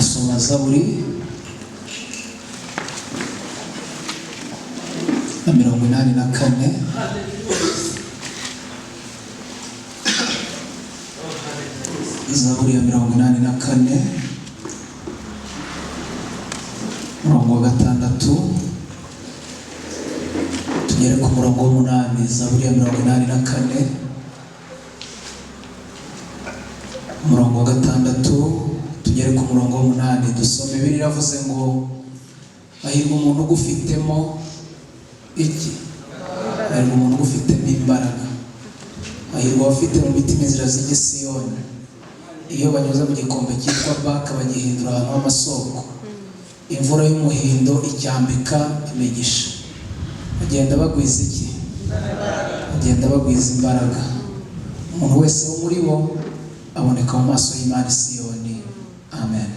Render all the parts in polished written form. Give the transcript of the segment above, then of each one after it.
turasoma Zaburi na 84. Zaburi ya 84 murongo wa 6 tugere ku murongo wa 8. Zaburi ya 84 murongo wa 6 tugere ku murongo wa 8. Dusome Bibiliya iravuze ngo ahirwa umuntu ugufitemo iki? Ahirwa umuntu ugufitemo imbaraga. Ahirwa abafite mu mitima inzira z'ijya Siyoni. Iyo banyuze mu gikombe cyitwa Baka bagihindura ahantu h'amasoko. Imvura y'umuhindo icyambika imigisha. Bagenda bagwiza iki? Bagenda bagwiza imbaraga. Umuntu wese wo muri bo aboneka mu maso y'Imana Siyoni. Amen.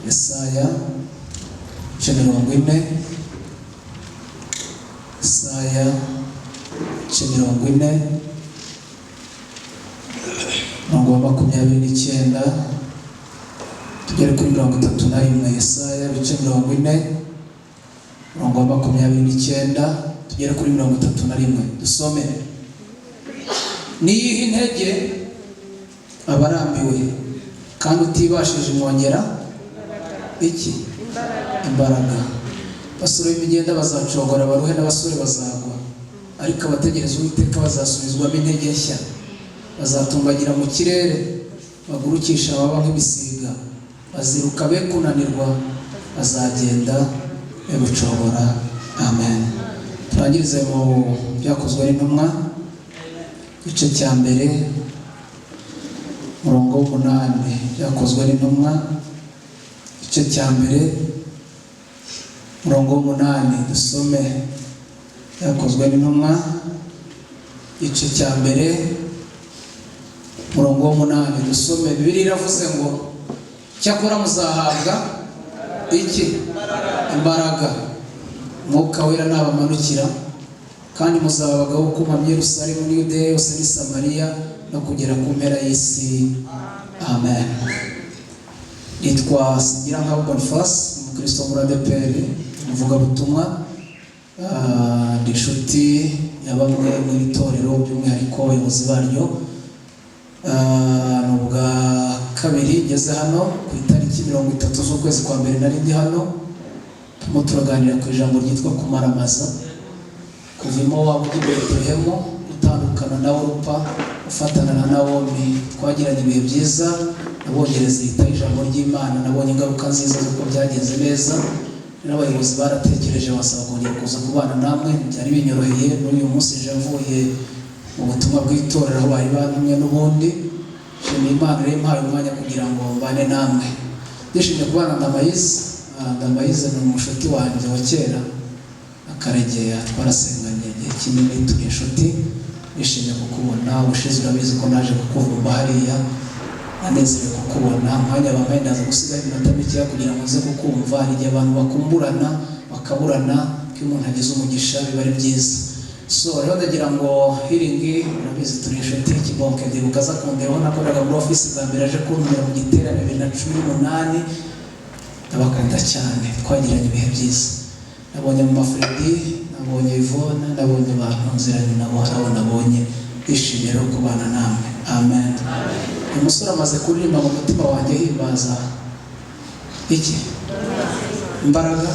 Yesaya 40. Yesaya 40 murongo wa 29 tugere kuri 31. Yesaya 40 murongo wa 29 tugere kuri 31. Dusome. Niyihe intege abarambiwe kandi utibashije mwongera iki? Imbaraga. Basore b'imigenda bazacogora, baruhe n'abasore bazagwa, ariko abategereza Uwiteka bazasubizwamo intege nshya. Bazatumbagira mu kirere, bagurukisha ababa nk'ibisiga, baziruka be kunanirwa, bazagenda be gucogora. Amen. Turangirize mu byakozwe n'intumwa igice cya mbere murongo wa 8. Byakozwe n'intumwa igice cya mbere murongo wa 8. Dusome Byakozwe n'intumwa igice cya mbere murongo wa 8. Dusome. Bibiliya iravuze ngo cyakora muzahabwa iki? Imbaraga. Mwuka wera nabamanukira, kandi muzaba abagabo kumpa Yerusalemu n'Yudeya yose n'i Samariya no kugera ku mpera y'isi. Amen. Nitwa Singirankabo Boniface, umukristo muri ADPR, umuvugabutumwa. Ndi inshuti ya bamwe mu itorero, by'umwihariko abayobozi baryo. Nubwa kabiri ngeze hano ku itariki 30 z'ukwezi kwa mbere nari ndi hano. Turimo turaganira ku ijambo ryitwa kumaramaza. Kuvimo waba ujya i Betelehemu, utandukana na Orupa, ufatana na Nawomi. Twagiranye ibihe byiza, nabonye rezita ijambo ry'Imana, nabonye ingaruka nziza z'uko byagenze neza. N'abayobozi baratekereje basaba kongera kuza kubana namwe, byari binyoroheye. N'uyu munsi nje mvuye mu butumwa bw'itorero aho bari bantumye n'ubundi. Nshimiye Imana rero impaye umwanya kugira ngo mbane namwe. Ndishimye kubana na Ndamayize. Ndamayize ni umushuti wanjye wa kera, Akaregeya twarasenganye igihe kinini, turi inshuti. Nishimye kukubona. Ubushize urabizi ko naje kukuvumba hariya, anezerewe kukubona. Mwanya bambaye ndaza gusiga iminota mikeya kugira ngo nze kukumva. Hari igihe abantu bakumburana bakaburana, ko umuntu agize umugisha biba ari byiza. So rero ndagira ngo Healing, urabizi turi inshuti. Kibonke ndibuka aza kundeho, nakoraga muri ofisi bwa mbere, aje kuntumira mu giterane 2018. Ndabakunda cyane, twagiranye ibihe byiza. Nabonye mu Mafredi, nabonye Yvonne, nabonye abantu nziranye nabo, harabo nabonye. Ishimye rero kubana namwe. Amen. Umusore amaze kuririmba mu mutima wanjye himbaza iki? Imbaraga.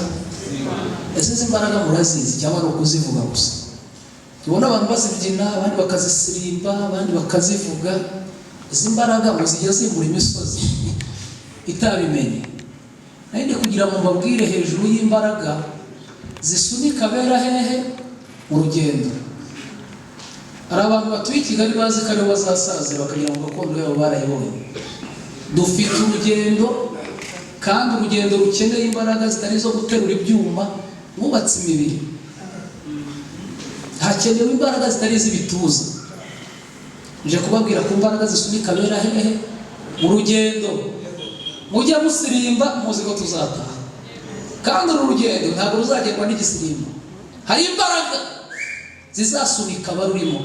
Ese izi mbaraga murazizi cyangwa ari ukuzivuga gusa? Tubona abantu bazibyina, abandi bakazisirimba, abandi bakazivuga. Izi mbaraga muzijya zimbura imisozi itabimenye. Nahindi kugira ngo mbabwire hejuru y'imbaraga zisunika abera hehe mu rugendo. Hari abantu batuye i Kigali bazi ko aribo bazasazira, bakagira ngo gakondo yabo barayibonye. Dufite urugendo, kandi urugendo rukeneye imbaraga zitari zo guterura ibyuma mwubatse imibiri. Hakenewe imbaraga zitari iz'ibituza. Nje kubabwira ku mbaraga zisunika abera hehe mu rugendo. Mujya musirimba muzi ko tuzataha, kandi uru rugendo ntabwo ruzagerwa n'igisirimba. Hari imbaraga zizasunika abarurimo.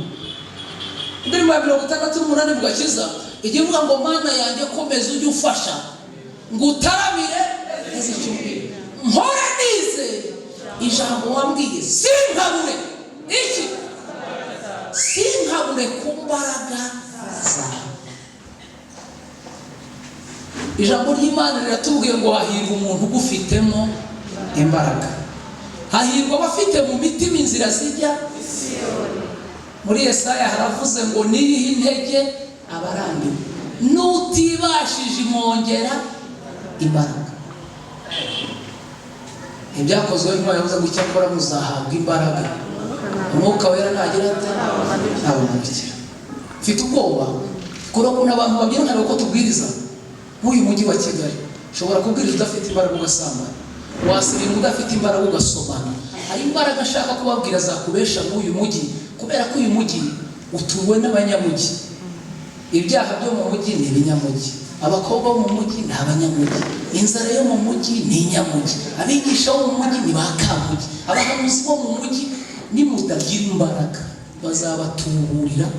Indirimbo ya 68 mu Gakiza igiye ivuga ngo Mana yanjye komeza ujye ufasha ngo utaramire yagize icyo mpora nize ijambo wambwiye sinkabure iki sinkabure ku mbaraga zawe. Ijambo ry'Imana riratubwiye ngo hahirwa umuntu ugufitemo imbaraga, hahirwa abafite mu mitima inzira zijya muri Yesaya haravuze ngo niriho intege abarambiwe n'utibashije imwongera imbaraga. Ibyakozwe n'Imana yavuze ngo icyakora muzahabwa imbaraga umwuka wera nagira ate nabonekera. Mfite ubwoba kuko abantu babyina uko tubwiriza nk'uyu mujyi wa Kigali, ushobora kubwiriza udafite imbaraga ugasambana, wasirimu udafite imbaraga ugasomana. Hari imbaraga nshaka kubabwira zakubesha nk'uyu mujyi, kubera ko uyu mujyi utuwe n'abanyamujyi. Ibyaha byo mu mujyi ni ibinyamujyi, abakobwa bo mu mujyi ni abanyamujyi, inzara yo mu mujyi ni inyamujyi, abigisha bo mu mujyi ni bakamujyi, abahanuzi bo mu mujyi nimutagira imbaraga bazabatuburira.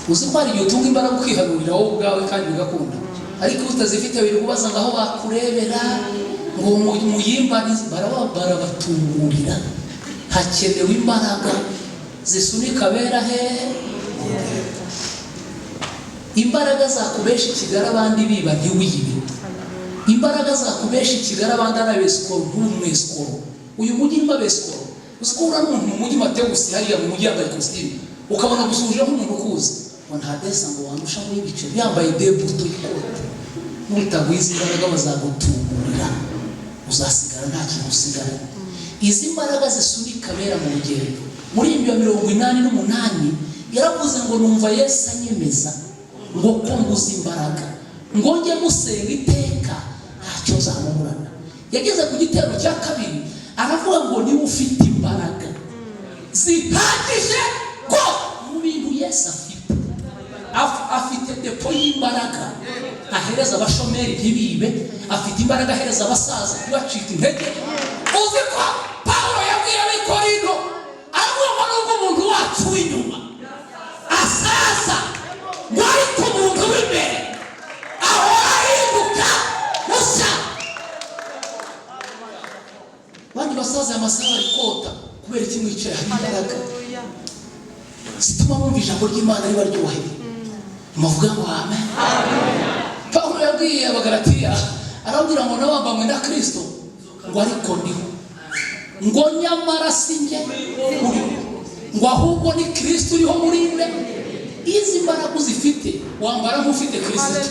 Uzi ko hari igihe utunga imbaraga ukihanurira wowe ubwawe kandi bigakunda, ariko utazifite biri kubaza ngaho bakurebera ngo muyimbanize barabatuburira. Hakenewe imbaraga zisunika bera he, imbaraga zakubesha ikigara abandi biba ntiwiyibe, imbaraga zakubesha ikigara abandi arabesikoro ntumwesikoro. Uyu mujyi urimo abesikoro, usikura n'umuntu mu mujyi Mateus hariya mu mujyi yambaye kositimu ukabona gusuje nk'umuntu ukuze ngo nta desa ngo wandusha muri ibice yambaye debuto y'ikote. Nutagwiza imbaraga bazagutuburira, uzasigara nta kintu usigara. Izi mbaraga zisunika bera mu rugendo. Muri 88 yaravuze ngo numva Yesu anyemeza ngo ko mbuze imbaraga ngo njye musenga iteka ntacyo zamuburana. Yageze ku gitero cya kabiri aravuga ngo niba ufite imbaraga zihagije ko mu bintu Yesu afite depo y'imbaraga, ahereza abashomeri ntibibe, afite imbaraga ahereza abasaza ntibacike intege. Uzi ko Pawulo yabwiye abikorino aravuga ngo umuntu wacu w'inyuma asaza ngo ariko umuntu w'imbere ahora ahinduka mushya. Bandi basaza amasaha ari kota kubera iki mwicaye hari imbaraga zituma bumva ijambo ry'Imana ribaryoheye. Muvuga ngo amen. Pawulo yabwiye Abagalatiya arabwira ngo nabambanywe na Kristo ngo ariko ndiho, ngo nyamara sinjye uriho, ngo ahubwo ni Kristo uriho muri mwe. Izi mbaraga uzifite wambara nk'ufite Kristo,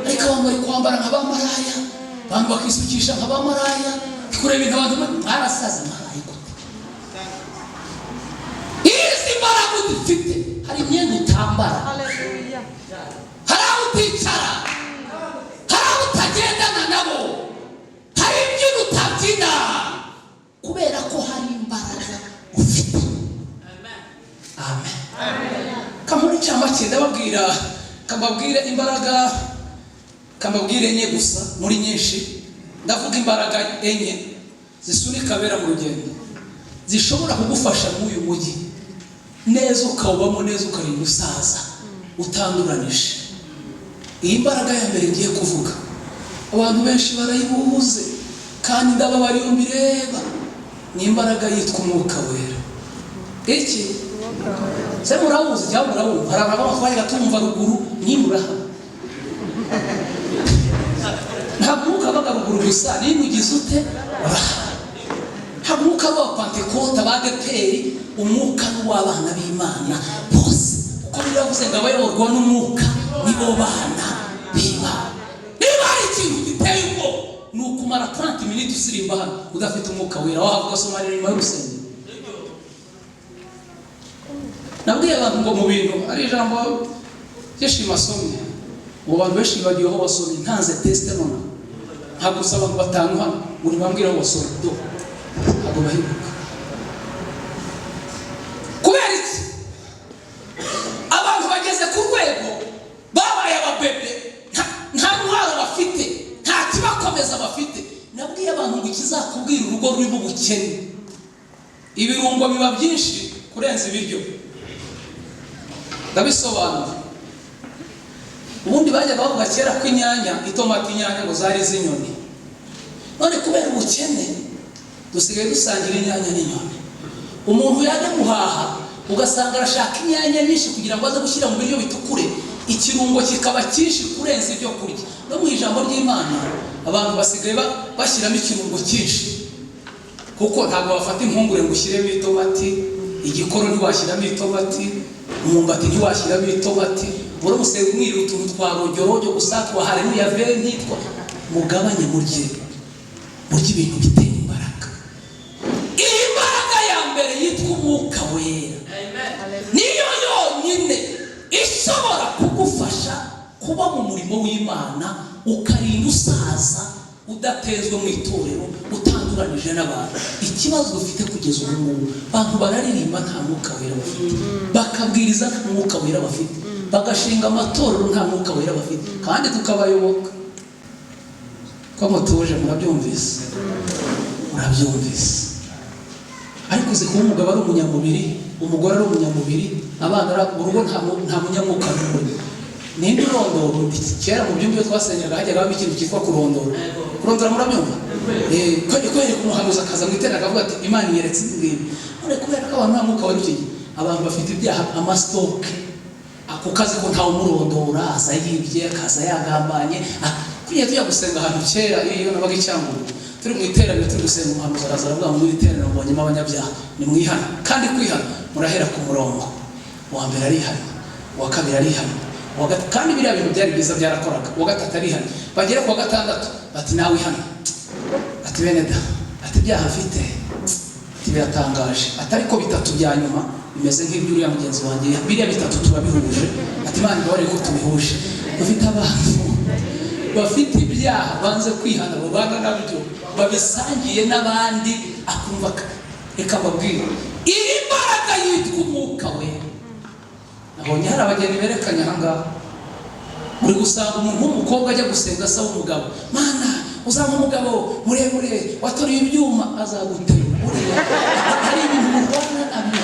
ariko abantu bari kwambara nk'abamaraya, abantu bakisukisha nk'abamaraya, kureba ibintu abantu mwarasaza marayiko. Izi mbaraga uzifite hari imyenda utambara, hari aho uticara, hari aho utagendana nabo, hari ibyo utabyina kubera ko hari imbaraga ufite. Amen. Kamuri cyangwa cyenda babwira imbaraga kamabwire enye gusa muri nyinshi. Ndavuga imbaraga enye zisunika bera mu rugendo, zishobora kugufasha muri uyu mujyi neza, ukawubamo neza, ukarinda usaza utanduranije. Iyi mbaraga ya mbere ngiye kuvuga abantu benshi barayibuze kandi ndababari umbireba, ni imbaraga yitwa umwuka wera. Iki se murawuzi cyangwa murawumva? Hari abantu batwaye gatumva ruguru nyimuraha, ntabwo mwuka baga ruguru gusa, nimugize ute ntabwo mwuka wa Pentecote abadeperi, umwuka w'abana b'Imana bose, uko biravuze ngo abayoborwa n'umwuka nibo bana b'Imana. Niba hari ikintu giteye ubwo ni ukumara 30 minutes usirimba hano udafite umwuka wera, wahavuga Somalia nyuma y'urusengero. Nabwiye abantu ngo mu bintu ari ijambo ry'ishima somye, mu bantu benshi bagiye aho basomye ntanze teste none ntabwo usaba abantu batanu hano uri bambwira aho basomye do ntabwo bahinduka. Kubera iki? Abantu bageze ku rwego babaye ababebe, nta ntwaro bafite, nta kibakomeza bafite. Nabwiye abantu ngo ikizakubwira urugo rurimo ubukene, ibirungo biba byinshi kurenza ibiryo. Ndabisobanura. ubundi bajyaga bavuga kera ko inyanya, itomati, inyanya ngo zari z'inyoni. None kubera ubukene dusigaye dusangira inyanya n'inyoni. Umuntu yajya guhaha ugasanga arashaka inyanya nyinshi kugira ngo aze gushyira mu biryo bitukure, ikirungo kikaba cyinshi kurenza ibyo kurya. No mu ijambo ry'Imana abantu basigaye bashyiramo ikirungo cyinshi, kuko ntabwo bafata impungure ngo ushyiremo itomati, igikoro ntiwashyiramo itomati, umwumbati ntiwashyiramo itomati. Buri musego mwiri utuntu twa rojorojo gusa twa haleluya ntitwa. Mugabanye murye ibintu biteye imbaraga. Imbaraga ya mbere yitwa Umwuka Wera, niyo yonyine ishobora kugufasha kuba mu murimo w'Imana, ukarinda usaza udatezwe mu itorero, utanduranije n'abantu. Ikibazo dufite kugeza ubu ngubu, abantu bararirimba nta Mwuka Wera bafite, bakabwiriza nta Mwuka Wera bafite, bagashinga amatorero nta Mwuka Wera bafite, kandi tukabayoboka. Ko mutuje murabyumvise? Ariko uzi kuba umugabo ari umunyamubiri, umugore ari umunyamubiri, abana ari urugo nta munyamwuka n'umwe. Ninde urondora undi? Kera mu byumba twasenyaga hajyaga haba ikintu cyitwa kurondora. Kurondora murabyumva? Kweri kumuhanuza akaza mu iterana akavuga ati Imana yeretse ibi. None kubera ko abantu nta mwuka wari ukiye, abantu bafite ibyaha, amastoke, ako kazi ko ntawe umurondora, aza yibye, akaza yagambanye. Kugiye tujya gusenga ahantu kera iyo nabaga Icyanguru, turi mu iterano turi gusenga, umuhanuzi araza aravuga ngo iri terano mbonyemo abanyabyaha, ni mwihana. Kandi kwihana murahera ku murongo wa mbere arihana, uwa kabiri arihana, kandi biriya bintu byari byiza byarakoraga. Uwa gatatu arihana, bagera ku wa gatandatu bati nawe ihana, ati bene da, ati ibyaha afite biratangaje, atari ko bitatu bya nyuma bimeze nk'iby'uriya mugenzi wanjye, biriya bitatu turabihuje, ati Imana ibabarire ko tubihuje. Dufite abantu bafite ibyaha banze kwihana, babana nabyo, babisangiye n'abandi, akumva reka mbabwire, iri mbaraga yitwa Umwuka Wera. Nabonye hari abageni berekanye ahangaha, uri gusanga umuntu w'umukobwa ajya gusenga asaba umugabo, Mana uzaba umugabo muremure watoruye ibyuma, azaguterura. Buriya hari ibintu murwana nabyo.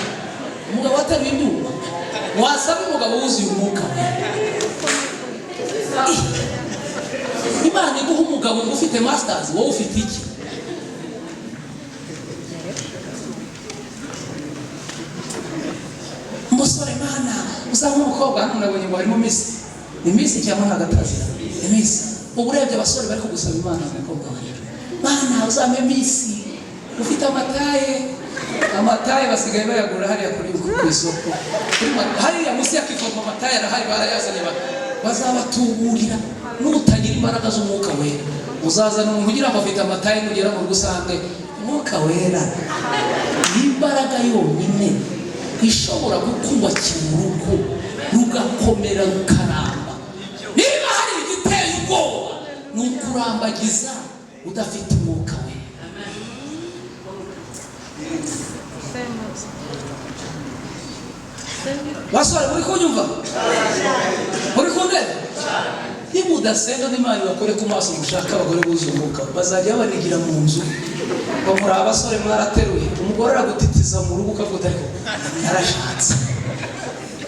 Umugabo watoruye ibyuma, wasaba umugabo wuzuye Umwuka Wera. Imana iguha umugabo ufite masters, wowe ufite iki? Umusore, Mana uzaba umukobwa. Hano nabonye ngo harimo Miss cyangwa ntagatazira Miss. Uburebye abasore bari kugusaba Imana umukobwa wawe, Mana uzame Miss, ufite amataye basigaye bayagura hariya kuri isoko, hariya musi yakivoma amataye arahari, barayazanye bazabatuburira. N'utagira imbaraga z'Umwuka Wera, uzazana umuntu ugira ngo afite amataye, nugera mu rugo usange Umwuka Wera n'imbaraga yonyine ishobora gukubakira urugo rugakomera rukaramba. Niba hari igiteye ubwoba, ni ukurambagiza udafite Umwuka Wera. Basore muri kunyumva? Muri kundeba? Niba udasenga n'Imana bakore ku maso mushaka abagore buzuye Umwuka, bazajya babanigira mu nzu ngo muri abasore mwarateruye, umugore aragutitiza mu rugo ukavuga ariko narashatse.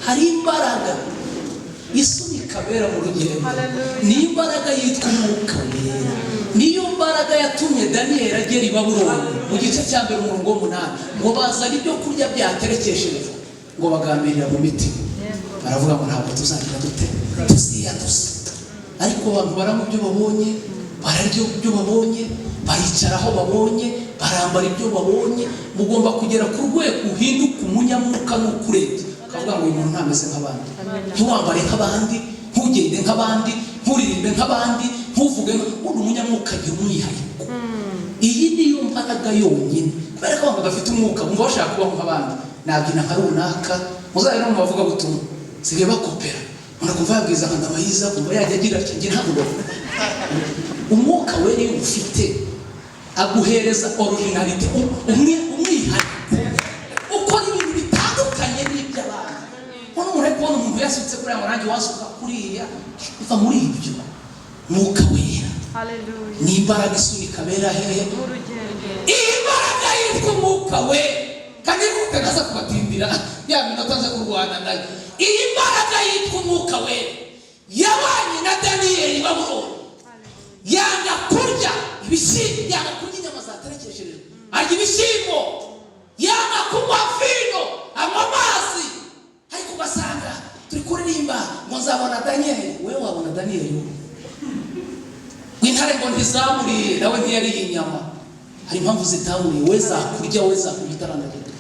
Hari imbaraga isunika abera mu rugendo, ni imbaraga yitwa Umwuka Wera. Niyo mbaraga yatumye Daniyeli agera i Babuloni mu gice cya mbere umurongo wa 8, ngo bazana ibyo kurya byaterekesheje, ngo bagambirira mu mitima, baravuga ngo ntabwo tuzagira dute, tuziyanduza. Ariko abantu baranywa ibyo babonye, bararya ibyo babonye, baricara aho babonye, barambara ibyo babonye. Mugomba kugera ku rwego uhinduka umunyamwuka n'ukurebye, ukavuga ngo uyu muntu ntameze nk'abandi. Ntiwambare nk'abandi, ntugende nk'abandi, nturirimbe nk'abandi, ntuvuge uri umunyamwuka agira umwihariko. Iyi niyo mbaraga yonyine. Kubera ko abantu bafite umwuka bumva bashaka kubaho nk'abandi, nabyina nka runaka. Muzabona mu bavuga butumwa sigaye bakopera, unakumva yabwiza nka Ndabayiza, kumva yajya agira ati nge ntabwo. Umwuka Wera iyo ufite aguhereza originality, umwihariko, ukora ibintu bitandukanye n'iby'abandi. Hano umuntu ari kubona umuntu yasutse kuriya marangi, wasuka kuriya, biva muri ibyo. Umwuka Wera ni imbaraga isunika abera hehe, imbaraga yitwa Umwuka Wera. Kandi utagaza kubatindira ya minota nza kurwana nayo. Iyi mbaraga yitwa Umwuka Wera yabanye na Daniyeli Babuloni, yanga kurya ibishyimbo, yanga kurya inyama zaterekesheje, arya ibishyimbo, yanga kunywa vino, anywa amazi. Ariko ugasanga turi kuririmba ngo nzabona Daniyeli. Wewe wabona Daniyeli? Intare ngo ntizamuriye, nawe ntiyariye inyama. Hari impamvu zitamuriye. We zakurya, we zakurya itaranagenda.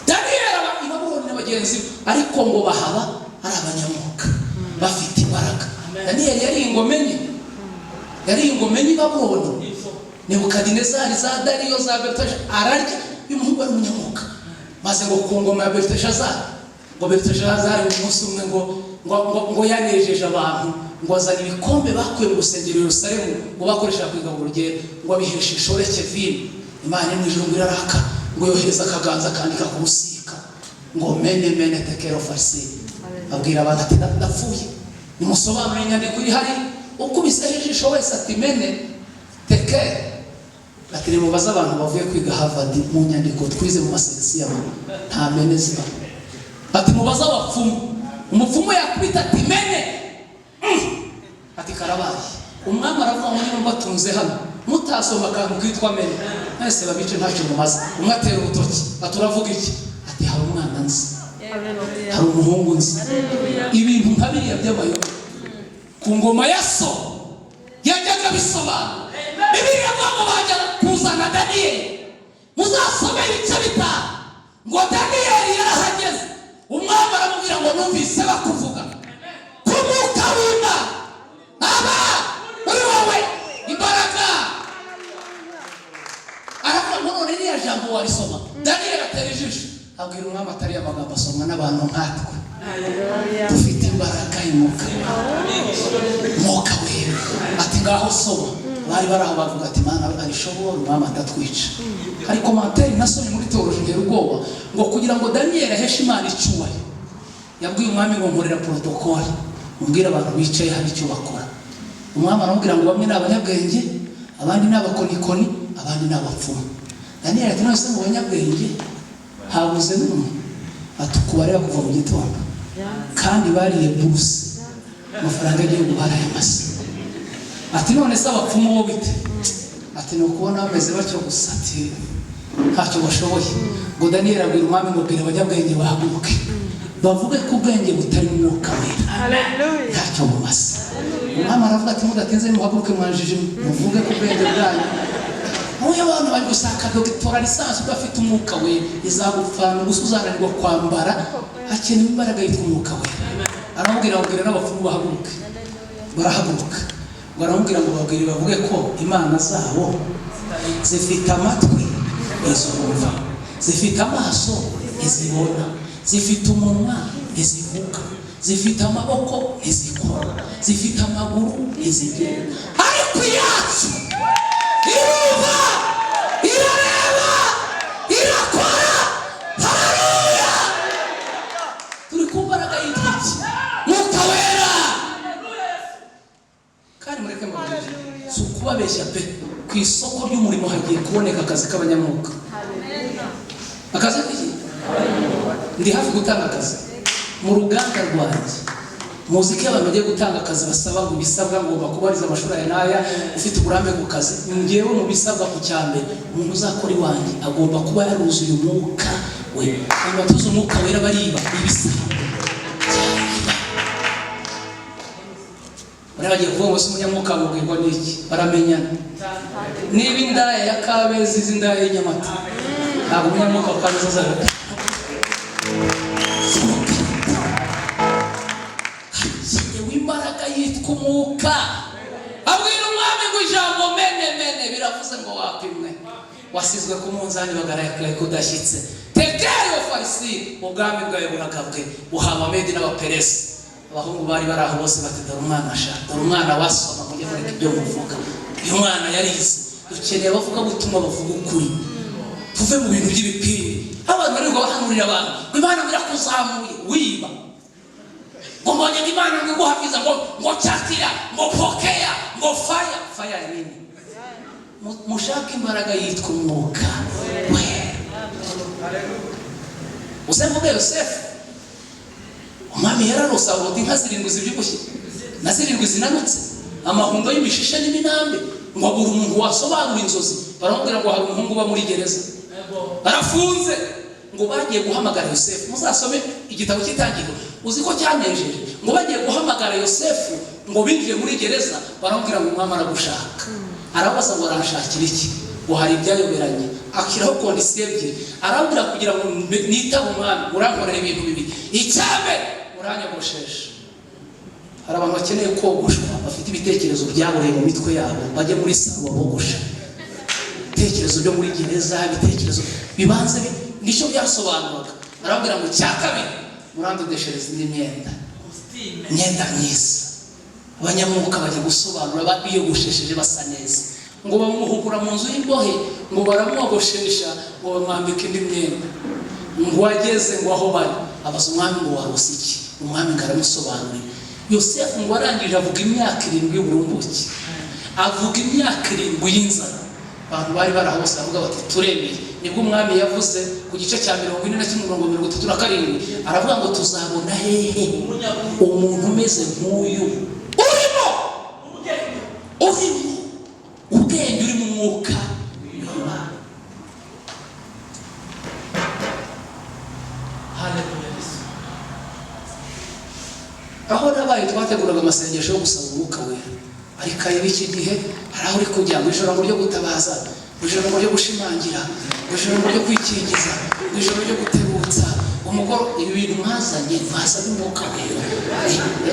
Daniyeli aba i Babuloni n'abagenzi, ariko ngo bahaba ari abanyamwuka bafite imbaraga. Daniyeli yari ingomenye, yari ingomenye i Babuloni. Nebukadinezari za Dariyo za Belteshaza ararya, uyu muhungu ari umunyamwuka. Maze ngo ku ngoma ya Belteshaza, ngo Belteshaza umunsi umwe ngo yanejeje abantu, ngo azana ibikombe bakuye mu rusengero i Yerusalemu, ngo bakoresha kwigabura urugero, ngo abiheshe ishoreke vino. Imana mu ijuru iraraka, ngo yohereza akaganza kandika ku rusika, ngo mene tekero farisi. Abwira abantu ati ndapfuye, nimusobanure inyandiko iri hari, ukubiseho ijisho wese ati mene tekero. Ati nimubaza abantu bavuye kwiga Harvard mu nyandiko twize mu masekisiyo nta mene ziba. Ati mubaza abapfumu, umupfumu yakubita ati mene, ati karabaye. Umwami aravuga ngo niba mbatunze hano mutasoma akantu kitwa mene, mwese babice ntacyo mumaze. Umwe atera urutoki, ati uravuga iki? Ati hari umwana nzi, hari umuhungu nzi. Ibintu nka biriya by'abayobe ku ngoma ya so yajyaga bisobanura. Bibiliya ngo bajya kuzana Daniyeli, muzasome ibice bitanu. Ngo Daniyeli yarahageze, umwami aramubwira ngo numvise bakuvuga ku Mwuka w'Imana aba muri wowe imbaraga. Aravuga ngo none iriya jambo warisoma. Daniyeli atera ijisho, abwira umwami atari amagambo asomwa n'abantu nkatwe. Dufite imbaraga y'Umwuka, Mwuka wera. Ati ngaho soma. Bari baraho bavuga ati Mana arishobora, umwami atatwica. Ariko Materi nasomye muri teoloji ngera ubwoba ngo kugira ngo Daniyeli aheshe Imana icyubahiro, yabwiye umwami ngo nkorera protocole, umbwira abantu bicaye hari icyo bakora. Umwami aramubwira ngo bamwe ni abanyabwenge, abandi ni abakonikoni, abandi ni abapfumu. Daniyeli ati nose mu banyabwenge habuze n'umwe. Atukubarira kuva mu gitondo, kandi bariye buruse, amafaranga y'igihugu barayamaze. Ati none se abapfumu bo bite? Ati ni ukubona bameze batyo gusa, ati ntacyo bashoboye. Ngo Daniyeli abwira umwami ngo bwira abanyabwenge bahaguruke bavuge ko ubwenge butari mu Mwuka wera ntacyo bumaze. Umwami aravuga ati mudatinze muhaguruke mwanjije muvuge ko ubwenge bwanyu. Muyo abantu bari gusaka doctora lisansi udafite Umwuka wera izagupfana gusa uzananirwa kwambara, hakenewe imbaraga yitwa Umwuka wera. Aramubwira abwira n'abapfumu bahaguruke, barahaguruka. Baramubwira ngo babwire bavuge ko imana zabo zifite amatwi izumva, zifite amaso izibona, zifite umunwa izivuga, zifite amaboko izikora, zifite amaguru izigenda. Ariko iyacu irumva, irareba, irakora. Haleluya! Turi ku mbaraga yitwa iki? Mwuka wera. Kandi mureke mbabwire, si ukubabeshya pe, ku isoko ry'umurimo hagiye kuboneka akazi k'abanyamwuka. Akazi k'iki? Ndi hafi gutanga akazi mu ruganda rwanjye. Muzi ko abantu bagiye gutanga akazi basaba ngo ibisabwa ngo bakubarize amashuri aya n'aya, ufite uburambe ku kazi. Ngewe mu bisabwa ku cyambere, umuntu uzakora iwanjye agomba kuba yaruzuye Umwuka we. Abatuze Umwuka wera bariba ibisabwa. Bagiye kuvuga ngo si umunyamwuka mubwirwa n'iki? Baramenyana. Niba indaya ya Kabezi izi indaya y'Inyamata, ntabwo umunyamwuka wa Kabezi azabona. Hakenewe imbaraga yitwa Umwuka. Abwira umwami ngo ijambo mene biravuze ngo wapimwe, wasizwe ku munzani bagaragaye kudashyitse. Tekero farisi, ubwami bwawe burakabwe buhaba Medi n'Abaperesi. Abahungu bari baraho bose bati dore umwana ashaka, dore umwana wasoma mujye mureka ibyo muvuga. Uyu mwana yarize, dukeneye abavuga gutuma bavuga ukuri, tuve mu bintu by'ibipindi. Abantu bari bahanurira abantu ngo Imana birakuzamuye, wiba ngo mbonye Imana ngo guhafiza ngo cyakira ngo pokea ngo fire nini. Mushaka imbaraga yitwa Umwuka we. Usemvuge Yosefu umwami yararosa ngo inka zirindwi zibyibushye na zirindwi zinanutse, amahundo y'imishishe n'iminambe, ngo abura umuntu wasobanura inzozi. Baramubwira ngo hari umuhungu uba muri gereza arafunze, ngo bagiye guhamagara Yosefu. Muzasome igitabo cy'Itangiriro, uzi ko cyanejeje. Ngo bagiye guhamagara Yosefu ngo binjiye muri gereza, baramubwira ngo umwami aragushaka. Arabaza ngo arashakira iki? Ngo hari ibyayoberanye. Akiraho kondisiyo ebyiri. Arambwira kugira ngo nitaba umwami urankorera ibintu bibiri. Icyambere uranyogoshesha. Hari abantu bakeneye kogoshwa, bafite ibitekerezo byaboreye mu mitwe yabo, bajye muri salo bogosha. Ibitekerezo byo muri gereza, ibitekerezo bibanze nicyo byasobanuraga. Arambwira ngo cyakabiri murandodeshereza indi myenda myiza. Abanyamwuka bajya gusobanura biyogoshesheje basa neza, ngo bamuhugura mu nzu y'imbohe, ngo baramwogoshesha, ngo bamwambike indi myenda. Ngo ageze ngo aho bari abaza umwami ngo warose iki? Umwami ngo aramusobanurira. Yosefu ngo arangije avuga imyaka 7 y'uburumbuke, avuga imyaka 7 y'inzara. Abantu bari barahose avuga bati turemeye. Nibwo umwami yavuze ku gice cya 41:37 aravuga ngo tuzabona hehe umuntu umeze nk'uyu urimo ubwenge uri mu mwuka. Aho nabaye twateguraga amasengesho yo gusaba umwuka wera, ariko iki gihe hari aho uri kujya mu ijoro ryo gutabaza, mu ijoro ryo gushimangira, mu ijoro ryo kwikingiza, mu ijoro ryo guterutsa umugoro. Ibi bintu mwazanye mwasaba umwuka wera.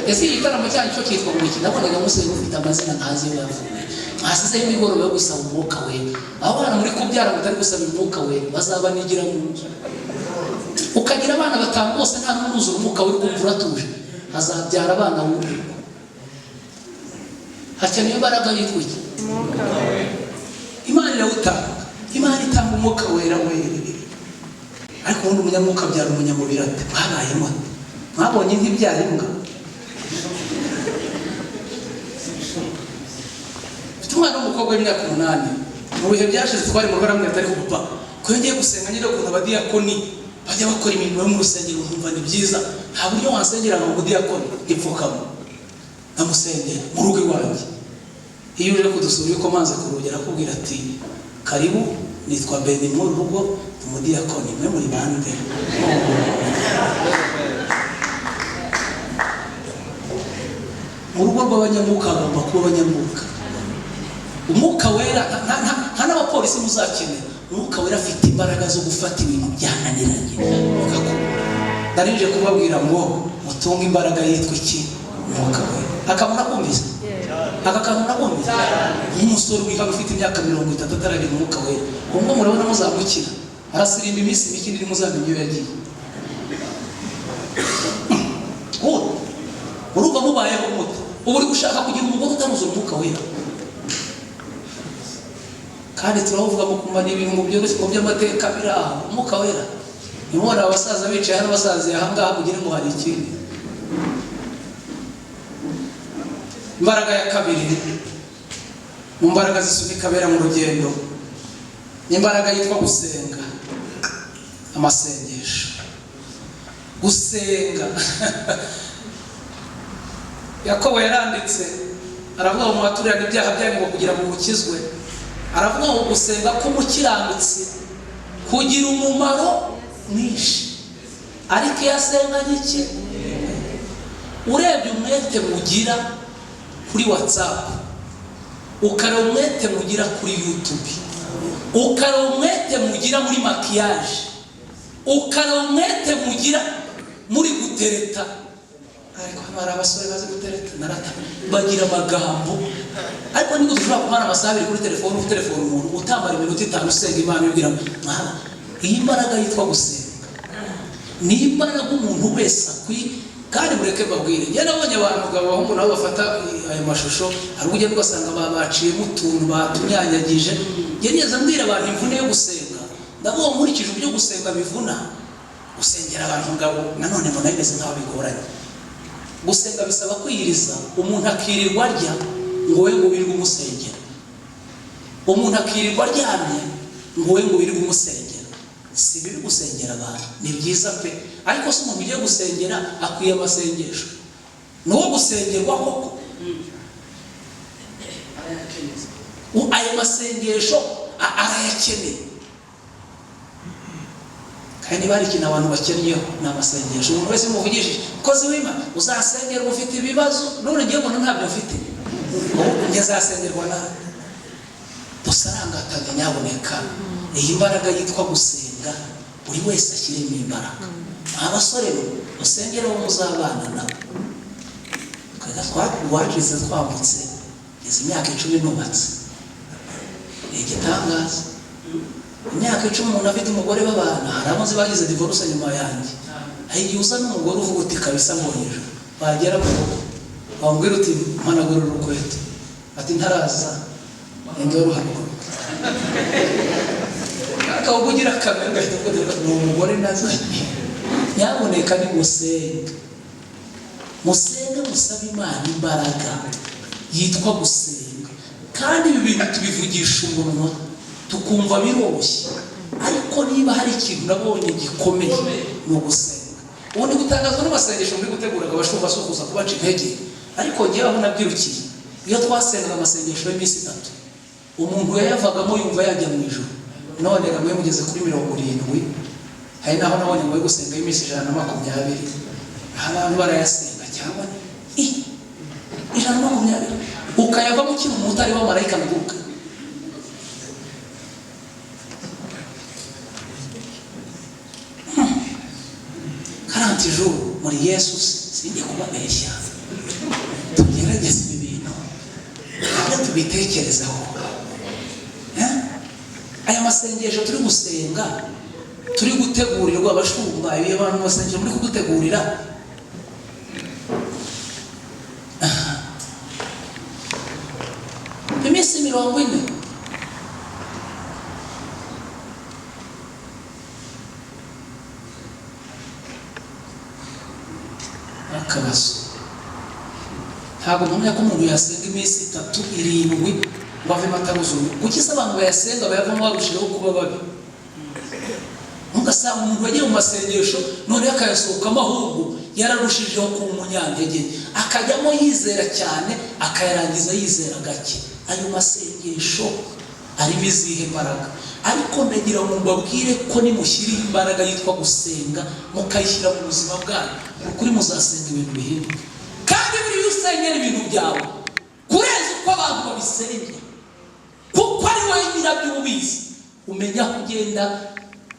Ese igitaramo cyanyu cyo cyitwa ngo iki? Nabonaga musenge ufite amazina ntazi yavuye. Mwasize imigoroba yo gusaba umwuka wera. Aho bana muri kubyara mutari gusaba umwuka wera, bazaba nigira mu nzu. Ukagira abana batanu bose nta n'uzura umwuka wera kumva uratuje, azabyara abana wundi. Hakeneye imbaraga yitwa iki? Umwuka wera. Imana irawutanga. Imana itanga umwuka wera wera. Ariko ubundi umunyamwuka byara umunyamubiri ate? Mwabayemo mwabonye nk'ibyara imbwa? Mfite umwana w'umukobwa w'imyaka 8. Mu bihe byashize twari mu rwara mwete, ariko papa ko yongeye gusenga nyine ukuntu abadiyakoni bajya bakora imirimo yo mu rusengero, nkumva ni byiza. Nta buryo wansengera ngo umudiyakoni ipfukamo namusengera mu rugo iwanjye. Iyo uje kudusura yuko manze kurugera akubwira ati karibu, nitwa Beni mu rugo umudiyakoni, mwe muri bande. Mu rugo rw'abanyamwuka hagomba kuba abanyamwuka. Umwuka wera nta n'abapolisi muzakenera. Umwuka wera afite imbaraga zo gufata ibintu byananiranye ndarinje kubabwira ngo mutunga imbaraga yitwa iki? Umwuka wera. Akamuna kumbiza akakamuna kumbiza umusore wihaga ufite imyaka 30 ataragira umwuka wera, ubwo murabona muzamukira. Arasirimba iminsi mike iri muzamenye iyo yagiye. Urumva mubayeho muto, ubu uri gushaka kugira umugore utamuze umwuka wera. Kandi turavuga mu kumva n'ibintu mu byoroshye mu by'amateka biraho. Umwuka wera nimubona abasaza bicaye hano, basaza ahangaha mugire ngo hari ikindi. Imbaraga ya kabiri mu mbaraga zisunika bera mu rugendo ni imbaraga yitwa gusenga. Amasengesho, gusenga. Yakobo yaranditse aravuga ngo mwaturane ibyaha byanyu ngo kugira ngo mukizwe. Aravuga ngo gusenga k'umukiranutsi kugira umumaro mwinshi, ariko yasenganye iki? Urebye umwete mugira kuri WhatsApp, ukareba umwete mugira kuri YouTube, ukareba umwete mugira muri makiyaje, ukareba umwete mugira muri gutereta. Ariko hari abasore bazi gutereta narata bagira amagambo, ariko niko dushobora kumara amasaha 2 kuri telefone, ufite telefone umuntu utambara iminota 5 usenga Imana yubwira mwana. Iyi mbaraga yitwa gusenga ni imbaraga umuntu wese akwi. Kandi mureke babwire, njye nabonye abantu abahungu nabo bafata ayo mashusho, hari ugenda ugasanga babaciyemo utuntu batunyanyagije. Njye neza mbwira abantu imvune yo gusenga, ndavuga nkurikije uburyo gusenga bivuna. Gusengera abantu ngabo nanone mbona bimeze nk'aho bigoranye. Gusenga bisaba kwiyiriza. Umuntu akirirwa arya ngo we ngo birirwe umusengera, umuntu akirirwa aryamye ngo we ngo birirwe umusengera. Si bibi gusengera abantu, ni byiza pe, ariko se umuntu ugiye gusengera akwiye amasengesho n'uwo gusengerwa koko ayo masengesho arayakeneye. kandi bari ikintu abantu bakenyeho ni amasengesho. umuntu wese muvugishije kozi w'Imana uzasengerwa ufite ibibazo none ngiye mbona ntabyo ufite ngezasengerwa nawe. dusarangatanye nyaboneka iyi mbaraga yitwa gusenga buri wese ashyiremo imbaraga. abasore musengere wo muzabana nabo. twajize twambutse izi myaka 10 nubatse igitangaza. imyaka 10 umuntu afite umugore babana, hari abazi bagize divorce nyuma yanjye. Hagiye uza n'umugore uvuga uti kabisa mbonyeje bagera mu rugo bambwira uti mpanagura urukweto ati ntaraza indoro hano akawugira kamera gahita kodera n'umugore nazanye. nyaboneka ni gusenga. musenge musaba Imana imbaraga yitwa gusenga. kandi ibi bintu tubivugisha umunwa tukumva biroroshye, ariko niba hari ikintu nabonye gikomeye ni ugusenga. ubundi gutangazwa n'amasengesho muri guteguraga abashumba sokuza kubaca intege, ariko ngewe aho nabyirukiye iyo twasengaga amasengesho y'iminsi 3 umuntu yayavagamo yumva yajya mu ijuru. none gamwe mugeze kuri 70, hari naho nabonye ngo gusenga iminsi 120 abantu barayasenga cyangwa 120 ukayavamo kintu umutari wa marayika nguruka. Karanti ijuru muri Yesu sinjye kubabeshya. tugerageze ibi bintu kandi tubitekerezaho. aya masengesho turi gusenga turi gutegurirwa abashumba, ibi abantu basengesho muri kudutegurira iminsi 40. akabazo ntabwo mpamya ko umuntu yasenga iminsi 3 7 bave mataruzuye. kuki se abantu bayasenga bayavamo barushijeho kuba babi? mugasanga umuntu wagiye mu masengesho none akayasohokamo ahubwo yararushijeho kuba umunyantege, akajyamo yizera cyane akayarangiza yizera gake. ayo masengesho arimo izihe mbaraga? ariko ndagira ngo mbabwire ko nimushyiriye imbaraga yitwa gusenga mukayishyira mu buzima bwanyu, ukuri muzasenga ibintu bihinduka. kandi buri usengera ibintu byawe kurenza uko abantu babisengera, kuko ari wowe nyirabyo ubizi. umenya aho ugenda.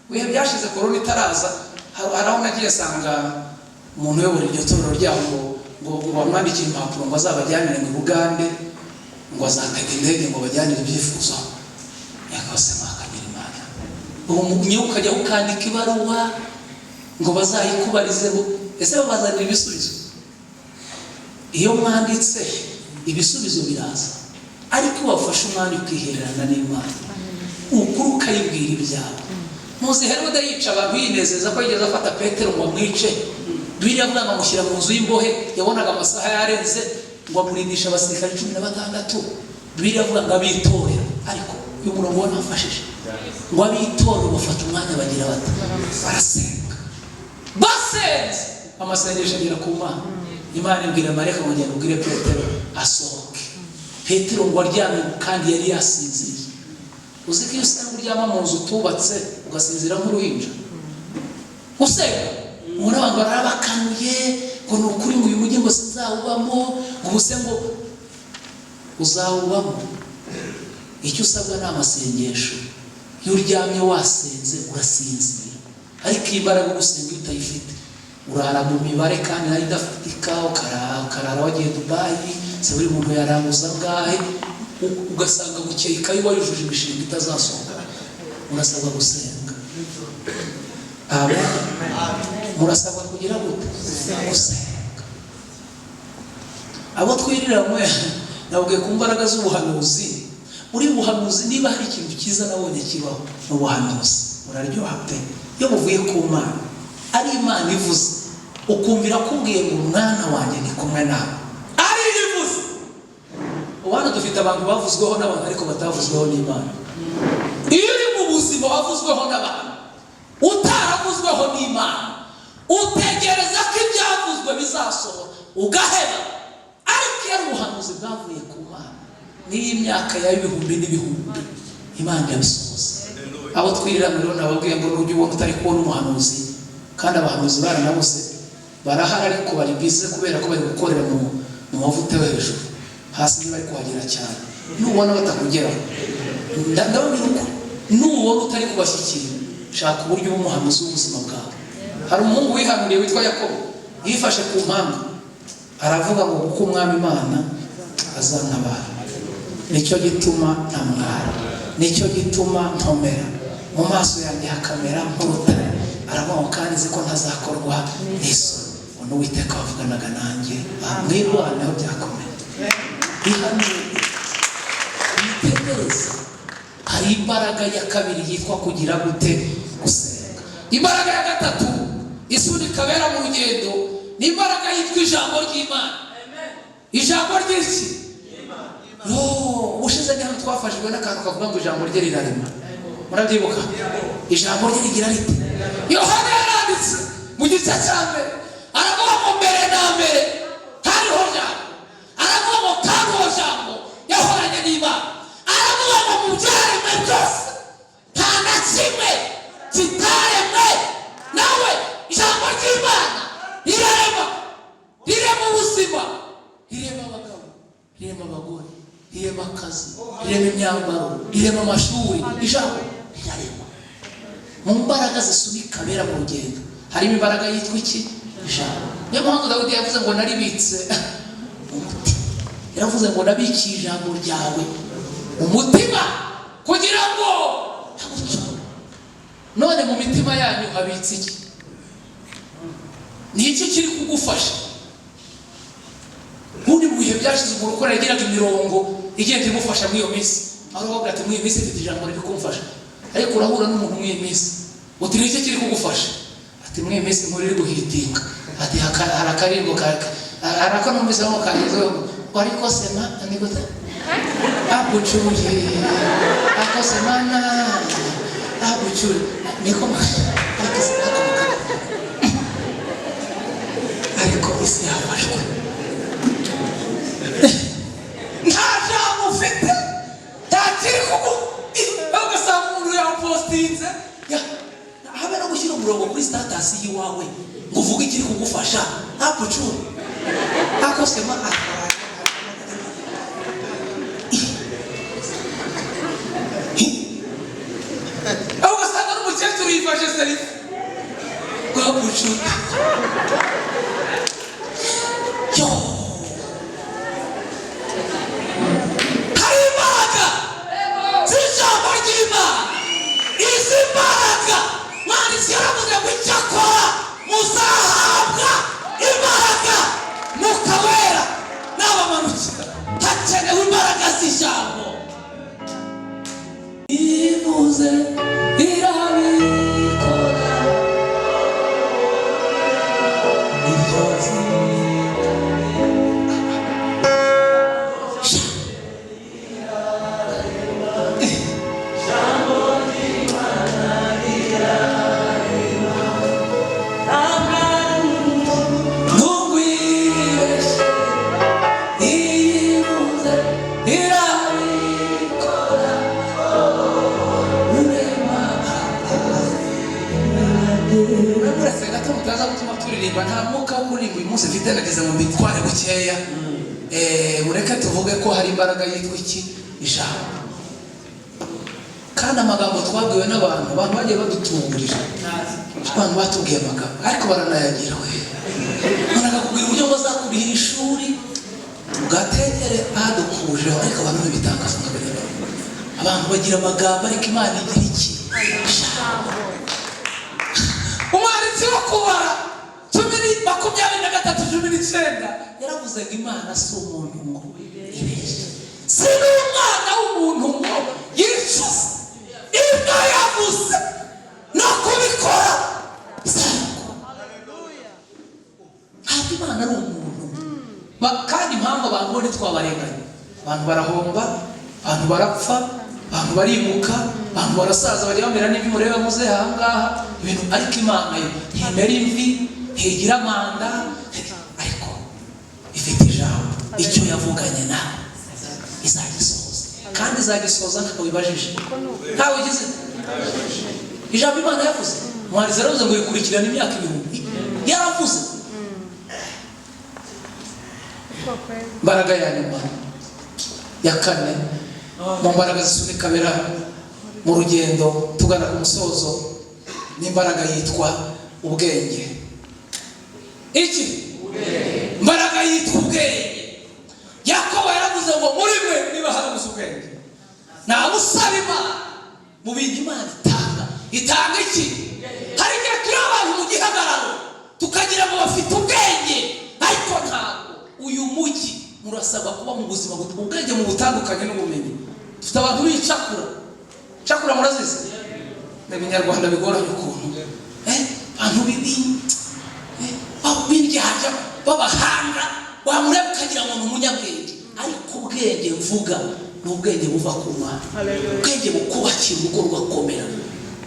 wihe byashize korona itaraza hari aho nagiye sanga umuntu uyobora iryo torero ryabo ngo bamwandikire impapuro ngo azabajyanire mu Bugande, ngo azatega indege ngo bajyanire ibyifuzo. yakabasema akagira Imana uwo ukajya ukandika ibaruwa ngo bazayikubarizeho. ese babazanira ibisubizo? iyo mwanditse ibisubizo biraza, ariko wafashe umwanya ukihererana n'Imana ukuru ukayibwira ibyawe. muzi Herode yica abantu yinezeza ko yigeze afata Petero ngo amwice. Bibiliya avuga ngo amushyira mu nzu y'imbohe, yabonaga amasaha yarenze ngo amurindisha abasirikare 16. Bibiliya avuga ngo abitorera, ariko uyu murongo wanafashije ngo abitorera bafata umwanya bagira bati barasenga. basenze amasengesho agira ku Mana. Imana ibwira marayika ngo ngende ubwire Petero asohoke. Petero ngo aryamye kandi yari yasinziriye. uzi ko iyo usenga uryama mu nzu utubatse ugasinzira nk'uruhinja usenga umuntu abantu barabakanuye ngo ni ukuri ngo uyu mujyi ngo sinzawubamo, ngo ubuse ngo uzawubamo. icyo usabwa ni amasengesho. iyo uryamye wasenze urasinzira, ariko imbaraga gusenga iyo utayifite urara mu mibare kandi nayo idafatika. ukarara wagiye Dubai, se buri muntu yaranguza ngahe, ugasanga gukeye ikayi wayujuje imishinga itazasohoka. murasabwa gusenga. amen. murasabwa kugira gute? gusenga. abo twiriramwe nabwiye ku mbaraga z'ubuhanuzi. muri buhanuzi niba hari ikintu cyiza nabonye kibaho ni ubuhanuzi. uraryoha pe iyo buvuye ku Mana, ari Imana ivuze ukumvira kubwiye ngo mwana wanjye ni kumwe nawe, ari ivuze. ubana dufite abantu bavuzweho n'abantu ariko batavuzweho n'Imana. iyo uri mu buzima wavuzweho n'abantu utaravuzweho n'Imana, utegereza ko ibyavuzwe bizasohora ugaheba, ariko iyo ubuhanuzi bwavuye ku Mana n'iyi myaka y'ibihumbi n'ibihumbi Imana yabisohoza. Abo twirira rero nababwiye ngo n'ujye ubona utari kubona umuhanuzi, kandi abahanuzi baranabuze barahari, ariko bari bize kubera ko bari gukorera mu mavuta yo hejuru, hasi ntibari kuhagera cyane. Nubona batakugeraho ndababwira uko nubona utari kubashyikira, shaka uburyo bw'umuhanuzi w'ubuzima bwawe. Hari umuhungu wihanuriye witwa Yakobo, yifashe ku mpanga aravuga ngo kuko umwami Imana azantabara, nicyo gituma ntamwara, nicyo gituma ntomera, mu maso yanjye hakamera nk'urutare. Aravuga kandi nzi ko ntazakorwa n'isoni. Uwiteka wavuganaga nanjye mwirwaneho byakomeye. Ihanure witegereze, hari imbaraga ya kabiri yitwa kugira gute? Gusenga. Imbaraga ya gatatu isunika abera mu rugendo ni imbaraga yitwa ijambo ry'Imana. Ijambo ry'iki? Ubushize ni hano twafashijwe n'akantu kavuga ngo ijambo rye rirarema. Murabyibuka? Ijambo rye rigira rite? Yohana yaranditse mu gice cya mbere aravuga ngo mbere na mbere hariho jambo, aravuga ngo kandi uwo jambo yahoranye n'Imana, aravuga ngo mu byaremwe byose nta na kimwe kitaremwe nawe. Ijambo ry'Imana rirarema, rirema ubuzima, rirema abagabo, rirema abagore, rirema akazi, rirema imyambaro, rirema amashuri. Ijambo rirarema. Mu mbaraga zisunika abera mu rugendo harimo imbaraga yitwa iki? Ijambo. Niyo mpamvu Dawidi yavuze ngo naribitse umutima, yaravuze ngo nabikiye ijambo ryawe umutima kugira ngo ntagucumure. None mu mitima yanyu habitse iki? Ni iki kiri kugufasha? Ubundi mu bihe byashize umurokore yagiraga imirongo igenda imufasha muri iyo minsi, aravuga ati muri iyi minsi mfite ijambo riri kumfasha. Ariko urahura n'umuntu muri iyi minsi uti ni iki kiri kugufasha? Ati muri iyi minsi nkuru iri guhitinga, ati hari akarimbo harako numvise mo kagezeho ngo ariko sema ni gute abucuye ako semana abucuye niko ariko isi yafashwe nta jambo ufite, nta kiri kugu ugasanga umuntu yapostinze habe no gushyira umurongo kuri status yiwawe ngo uvuge ikiri kugufasha. Abucuye ako sema aho ugasanga n'umukecuru yifashe serifu abucuye. Hari imbaraga z'ijambo ry'Imana. Izi mbaraga mwanditsi yaravuze ngo icyakora muzahabwa imbaraga Mwuka Wera n'abamanukira. Hakenewe imbaraga z'ijambo. Ivuze irabikora iryo nta mwuka w'umurimbo uyu munsi mfite nageze mu mitware bukeya. Mureke tuvuge ko hari imbaraga yitwa iki? Ijambo. Kandi amagambo twabwiwe n'abantu bagiye badutungurira, abantu batubwiye amagambo ariko baranayagira we banakakubwira uburyo bazakubihira ishuri ugategere ahadukujeho, ariko abantu ntibitangaza nk'abanyarwanda. Abantu bagira amagambo ariko Imana igira iki? Ijambo. Umwanditsi wo kubara 23:19 yaravuze ngo Imana si umuntu ngo ibeshye, si n'umwana w'umuntu ngo yicuze. Ibyo yavuze no kubikora ntabwo Imana ari umuntu. Kandi impamvu abantu bo ntitwabarenganya, abantu barahomba, abantu barapfa, abantu barimuka, abantu barasaza bajya bamera n'imvi mureba muze ahangaha ibintu, ariko Imana yo ntimera imvi, ntigira manda, ariko ifite ijambo. Icyo yavuganye nawe izagisohoza, kandi izagisohoza ntabwo wibajije, ntawe ugize ijambo Imana yavuze. Umwanditsi aravuze ngo yikurikirana imyaka 1000, yaravuze. Mbaraga ya nyuma ya kane mu mbaraga zisunika bera mu rugendo tugana ku musozo, n'imbaraga yitwa ubwenge. Iki mbaraga yitwa ubwenge. Yakobo yaravuze ngo muri mwe niba harabuze ubwenge, nabusaba Imana mu bintu Imana itanga iki? Hari igihe turi abantu mu gihagararo tukagira ngo bafite ubwenge, ariko ntabwo. Uyu mujyi murasabwa kuba mu buzima ubwenge mu butandukanye n'ubumenyi. Dufite abantu b'icakura murazize n'Abanyarwanda bigoranye ukuntu abantu b'indyarya b'abahanga wamureba ukagira ngo ni umunyabwenge, ariko ubwenge mvuga ni ubwenge buva ku Mana. Ubwenge bukubakira urugo rugakomera,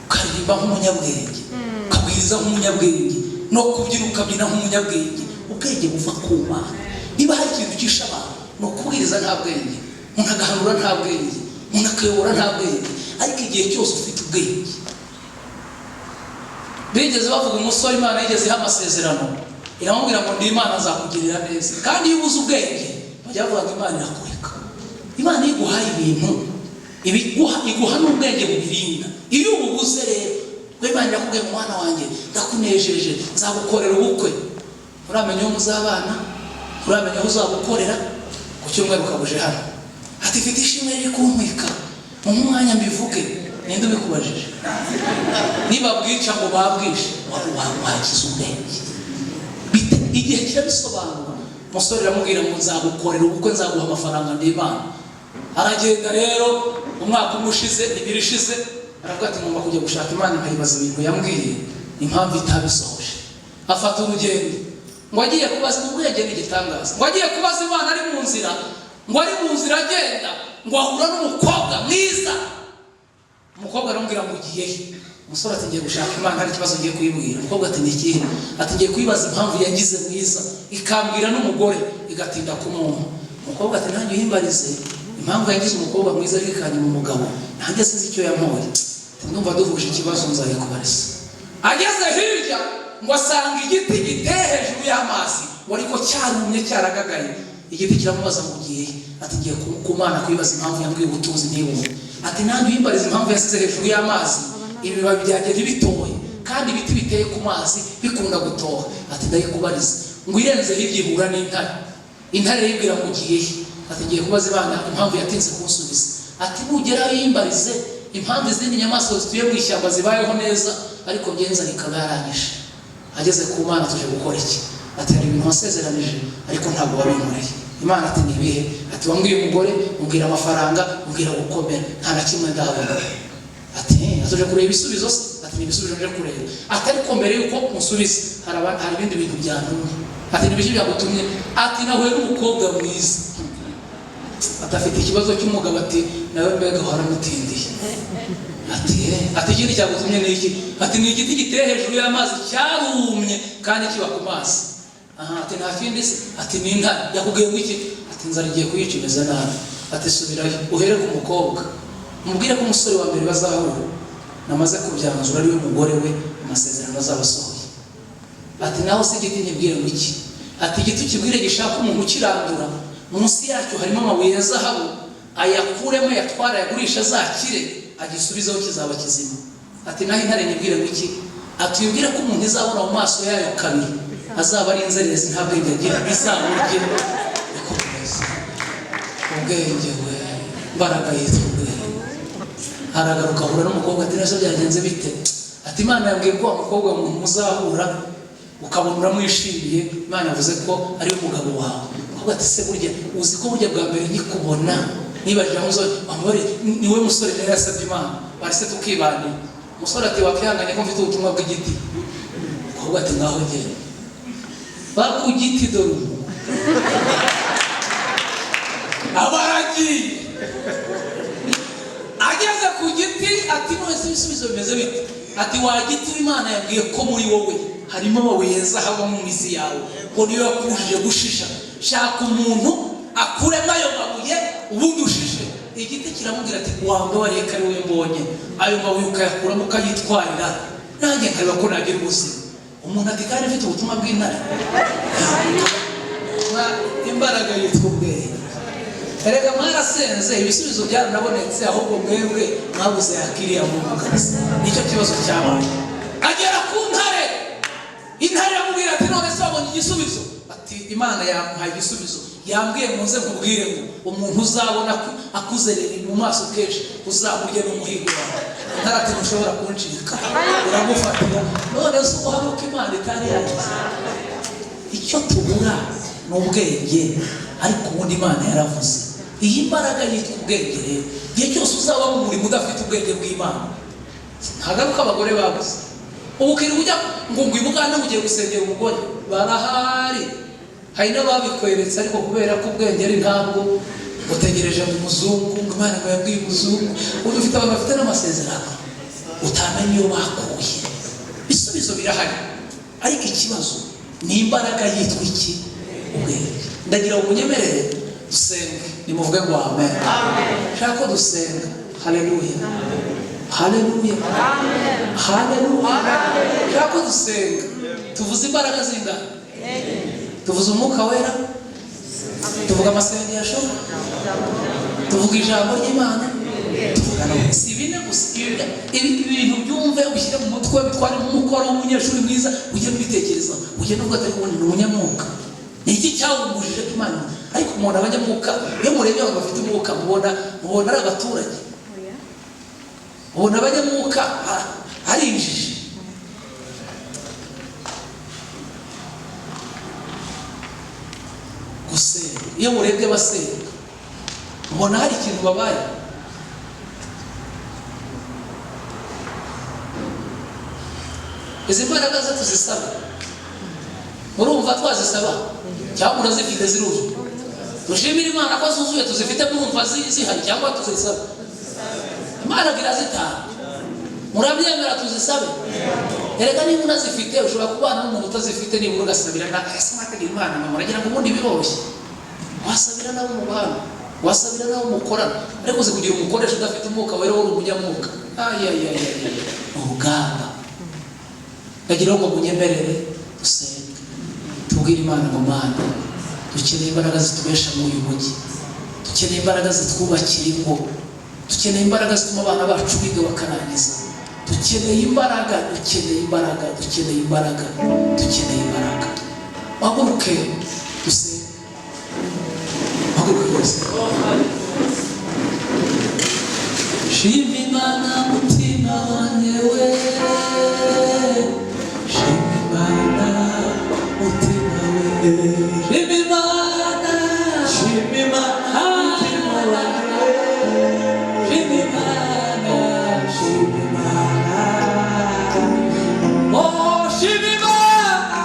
ukaririmba nk'umunyabwenge, ukabwiriza nk'umunyabwenge, no kubyina ukabyina nk'umunyabwenge. Ubwenge buva ku Mana. Niba hari ikintu gisha abantu ni ukubwiriza nta bwenge, umuntu agahanura nta bwenge, umuntu akayobora nta bwenge, ariko igihe cyose ufite ubwenge. Bigeze bavuga umusore Imana yigeze iha amasezerano, iramubwira ngo ndi Imana nzakugirira neza, kandi iyo ubuze ubwenge bajya bavuga ngo Imana irakureka. Imana iguhaye ibintu iguha n'ubwenge bubirinda. Iyo ububuze rero we Imana irakubwiye ngo mwana wanjye ndakunejeje, nzagukorera ubukwe. Uramenya uwo muzabana, uramenya aho uzagukorera, ku cyumweru ukabuje hano ati mfite ishimwe riri kuntwika, mu mwanya mbivuge. Ninde ubikubajije? Niba bwica ngo babwishe, wagize ubwenge. Igihe kirabisobanura. Umusore aramubwira ngo nzagukorera ubukwe, nzaguha amafaranga ndi Imana. Aragenda rero, umwaka umushize, ibiri ishize, aravuga ati ngomba kujya gushaka Imana nkayibaza ibintu yambwiye impamvu itabisohoje. Afata urugendo ngo agiye kubaza ubwenge n'igitangaza, ngo agiye kubaza Imana ari mu nzira, ngo ari mu nzira agenda, ngo ahura n'umukobwa mwiza. Umukobwa aramubwira ngo ugiye he? Umusore ati ngiye gushaka Imana, hari ikibazo ngiye kuyibwira. Umukobwa ati ni ikihe? Ati ngiye kuyibaza impamvu yagize mwiza ikambwira n'umugore igatinda kumuha. Umukobwa ati nanjye uhimbarize impamvu yagize umukobwa mwiza arikanye mu mugabo, nanjye sinzi icyo yamuhoye. Ndumva duhuje ikibazo nzayikubariza. Ageze hirya ngo asanga igiti giteye hejuru y'amazi, ngo ariko cyarumye cyaragagaye. Igiti kiramubaza ngo ugiye he? Ati ngiye ku Mana kwibaza impamvu yambwiye ubutunzi n'ibumwe. Ati nanjye uhimbarize impamvu yasize hejuru y'amazi ibibabi byanjye ntibitoye, kandi ibiti biteye ku mazi bikunda gutoha. Ati ndayikubariza. Ngo irenze hirya ihura n'intare. Intare yibwira ngo ugiye he? Ati ngiye kubaza Imana impamvu yatinze kunsubiza. Ati nugera yimbarize impamvu izindi nyamaswa zituye mu ishyamba zibayeho neza, ariko ngenza rikaba yarangije. Ageze ku Mana tuje gukora iki? Ati hari ibintu wasezeranije ariko ntabwo wabinkoreye. Imana ati nibihe? Ati wambwiye umugore, umbwira amafaranga, umbwira gukomera, nta na kimwe ndabona. Ati atuje kureba ibisubizo se? Ati ni ibisubizo nje kureba. Ati ariko mbere yuko musubiza hari ibindi bintu byantumye. Ati nibiki byagutumye? Ati nahuye n'umukobwa mwiza. Atafite ikibazo cy'umugabo, ati nawe mbega waramutindiye. Ati ikindi cyagutumye ni iki? Ati ni igiti giteye hejuru y'amazi cyarumye kandi kiba ku mazi. Ati nta kindi se? Ati ni intare. Yakubwiye ngo iki? Ati nzara igiye kuyicimeza nabi. Ati subirayo uhere ku mukobwa, mubwire ko umusore wa mbere bazahura namaze kubyanzura ari we mugore we, amasezerano azabasohoye. Ati naho se igiti nibwire ngo iki? Ati igiti kibwire gishaka umuntu ukirandura, munsi yacyo harimo amabuye ya zahabu, ayakuremo yatwara yagurisha azakire, agisubizaho kizaba kizima. Ati naho intare nibwire ngo iki? Ati yibwire ko umuntu izabona mu maso yayo kabiri azaba ari inzererezi nta bwenge agira, izamurye. Ubwenge we mbaraga yitwa ubwenge. Aragaruka ahura n'umukobwa, ati nase byagenze bite? Ati Imana yambwiye ko umukobwa muntu muzahura ukabona uramwishimiye, Imana yavuze ko ari umugabo wawe. Umukobwa ati se burya uzi ko burya bwa mbere nikubona nibajije amuzo amore niwe musore rero yasabye Imana, barese tukibanira. Umusore ati wakwihanganye ko mfite ubutumwa bw'igiti. Umukobwa ati ngaho ngende baku giti dore abaragiye. Ageze ku giti ati none ibisubizo bimeze bite? Ati wa giti Imana yabwiye ko muri wowe harimo amabuye y'zahabu mu mizi yawe, ngo niyo yakujije gushisha. Shaka umuntu akuremo ayo mabuye ubundi ushishe. Igiti kiramubwira ati wambe wareka ari we mbonye, ayo mabuye ukayakuramo ukayitwarira, nanjye nkareba ko nagira ubuzima. Umuntu ati kandi mfite ubutumwa bw'intare. Imbaraga yitwa ubwenge. Erega mwarasenze ibisubizo byaranabonetse, ahubwo mwebwe mwabuze yakiriya mu mugasi. Nicyo kibazo cyabaye. Agera ku ntare, intare yamubwira ati none se wabonye igisubizo? Ati Imana yampaye igisubizo, yambwiye muze nkubwire ngo umuntu uzabona akuzerera mu maso kenshi uzamurye n'umuhigo wawe. Intare ati ntushobora kuncika, uramufatira. None se uharuka Imana itari yagize. Icyo tubura ni ubwenge, ariko ubundi Imana yaravuze. Iyi mbaraga yitwa ubwenge rero. Igihe cyose uzaba mu murimo udafite ubwenge bw'Imana, ntagaruka abagore babuze. Ubu kiri ujya ngo Uganda mugiye gusengera umugore, barahari. Hari n'ababikweretse, ariko kubera ko ubwenge ari ntabwo utegereje mu muzungu, ngo Imana ngo yabwiye umuzungu. Ubu dufite abantu bafite n'amasezerano utamenya iyo bakuye. Ibisubizo birahari, ariko ikibazo ni imbaraga yitwa iki? Ubwenge. Ndagira ngo munyemerere dusenge, nimuvuge ngo amen. Shaka ko dusenga. Haleluya, haleluya, haleluya. Shaka ko dusenga, tuvuze imbaraga zingana. Tuvuze umwuka wera, tuvuga amasengesho, tuvuga ijambo ry'Imana, tuvuga no si bine gusa. Ibi bintu byumve ubishyire mu mutwe, bitware mu mukoro w'umunyeshuri mwiza, ujye kubitekereza, ujye n'ubwo atari kubona ni umunyamwuka. Ni iki cyawumujije Imana? Ariko umuntu abanyamwuka, iyo murebye abantu bafite umwuka mubona ari abaturage. Ubona abanyamwuka ari injiji. Gusenga, iyo murebye basenga mubona hari ikintu babaye. Izi mbaraga ze tuzisaba, murumva twazisaba cyangwa murazifite ziruzuye? Dushimira Imana ko zuzuye, tuzifite murumva zihari cyangwa tuzisaba? Imana birazitanga, murabyemera tuzisabe? Erega niba unazifite ushobora kubana n'umuntu utazifite, nibura ugasabira na ese mwategera Imana mama, uragira ngo ubundi biroroshye. Wasabira nabo mu bantu, wasabira nabo mukorana, ariko uzi kugira umukoresha udafite umwuka wera w'uri umunyamwuka. Urugamba. Ndagira ngo munyemerere dusenge, tubwire Imana ngo Mana, dukeneye imbaraga zitubesha muri uyu mujyi, dukeneye imbaraga zitwubakira ingo, dukeneye imbaraga zituma abana bacu biga bakarangiza, dukeneye imbaraga, dukeneye imbaraga, dukeneye imbaraga, dukeneye imbaraga. Haguruke dusenge, haguruke rwose. Shima Imana mutima wanjye we, shima Imana mutima we, shima Imana, shima Imana mutima wanjye, shima Imana, shima Imana, oh shima Imana,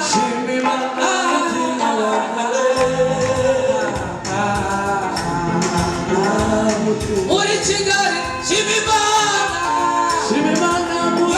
shima Imana mutima wanjye. Uri Kigali, shima Imana, shima Imana mutima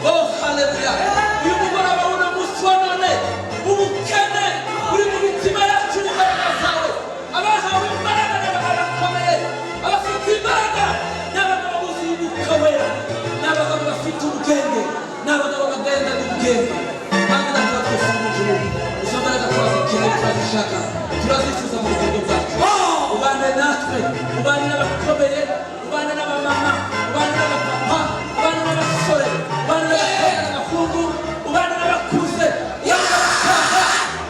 Oh, hallelujah. dusenga kandi natwe twifunguje izo mbaraga turazikeneye turazishaka turazifuza mu rugendo rwacu ubane natwe ubane n'abakomeye ubane n'abamama ubane n'abapapa ubane n'abasore ubane n'abakobwa n'abahungu ubane n'abakuze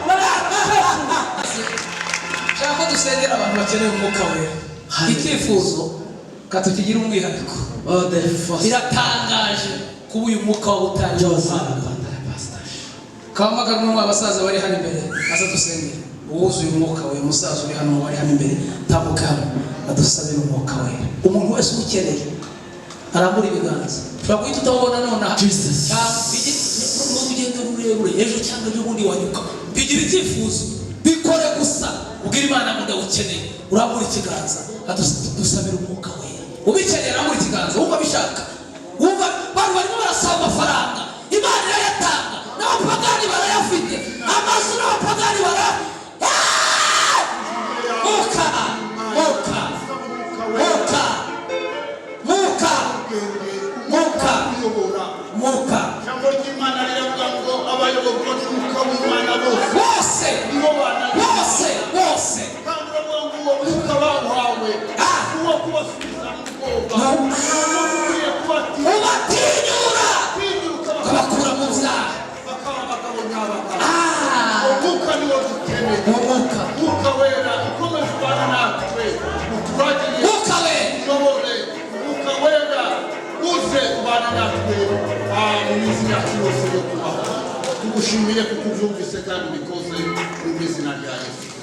ubane n'abakecuru. Shaka ko dusengera abantu bakeneye umwuka wera. Icyifuzo katukigira umwihariko. Biratangaje kuba uyu mwuka wa butari kamagara n'umwe abasaza bari hano imbere aza dusengera uwuzuye umwuka we musaza uri hano bari hano imbere tambuka adusabira umwuka we. Umuntu wese ukeneye arambura ibiganza turakwita utabona nonaha mu rugendo rurerure ejo cyangwa ejo bundi wanyuka bigira icyifuzo bikore gusa ubwira Imana ngo ndawukeneye urambura ikiganza adusabira umwuka we. Ubikeneye arambura ikiganza wumva bishaka wumva bari barimo barasaba amafaranga Imana irayatanga n'abapagani barayafite amazu n'abapagani muka jambo ry'Imana riravuga ngo abayoborwa n'umwuka w'Imana bose kandi uravuga ngo uwo mwuka bawuhawe uwo kubasubiza mu bwoba ukwiye kubatinyura bakura mu byaha bakaba abagabo n'abagabo. Umwuka niwo dukeneye, umwuka wera ukomeze ubana natwe uturagire uyobore, umwuka wera uze ubana natwe mu minsi yacu yose yo kubaho. Tugushimiye kuko ubyumvise kandi ubikoze mu izina rya Yesu.